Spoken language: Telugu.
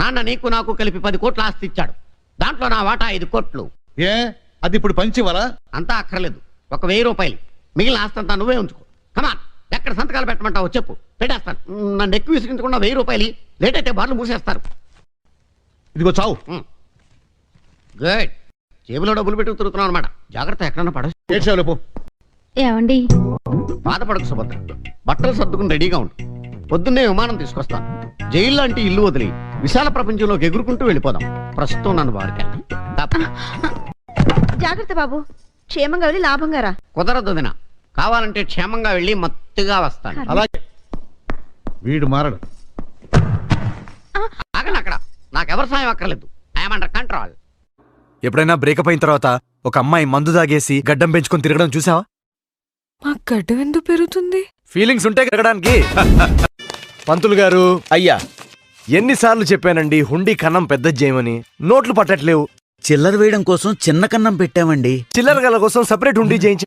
నాన్న నీకు నాకు కలిపి 10 కోట్ల ఆస్తి ఇచ్చాడు. దాంట్లో నా వాటా 5 కోట్లు. ఏ అది ఇప్పుడు పంచివరా? అంతా అక్కర్లేదు, ఒక 1000 రూపాయలు. మిగిలిన ఆస్తి అంతా నువ్వే ఉంచుకో. కమాన్, ఎక్కడ సంతకాలు పెట్టమంటావో చెప్పు, పెట్టేస్తాను. నన్ను ఎక్కువ విసిగించకుండా 1000 రూపాయలు. లేట్ అయితే బార్లు మూసేస్తారు. ఇదిగో చావు. గుడ్. జేబులో డబ్బులు పెట్టుకు తిరుగుతున్నావు అనమాట. జాగ్రత్త, ఎక్కడన్నా పడ. ఏడ్చావులేపు. ఏమండి, బాధపడకు సుభద్ర, బట్టలు సర్దుకుని రెడీగా ఉండు. పొద్దున్నే విమానం తీసుకొస్తాను. జైలు లాంటి ఇల్లు వదిలి విశాల ప్రపంచంలోకి ఎగురుకుంటూ వెళ్ళిపోదాం. ప్రస్తుతం నన్ను వారికెళ్ళి జాగ్రత్త బాబు, క్షేమంగా వెళ్ళి లాభంగా రా. కుదరదు దిన, కావాలంటే క్షేమంగా వెళ్ళి మత్తుగా వస్తాను. అలాగే. వీడు మారడు. ఆగండి అక్కడ, నాకెవరి సాయం అక్కర్లేదు. I'm under control. ఎప్పుడైనా బ్రేకప్ అయిన తర్వాత ఒక అమ్మాయి మందు దాగేసి గడ్డం పెంచుకొని తిరగడం చూసావా? మా గడ్డం ఎందుకు పెరుగుతుంది? ఫీలింగ్స్ ఉంటే తిరగడానికి. పంతులు గారు, అయ్యా, ఎన్నిసార్లు చెప్పానండి హుండీ కన్నం పెద్ద చేయమని? నోట్లు పట్టట్లేవు. చిల్లర వేయడం కోసం చిన్న కన్నం పెట్టామండి. చిల్లర గల కోసం సపరేట్ హుండీ చేయించి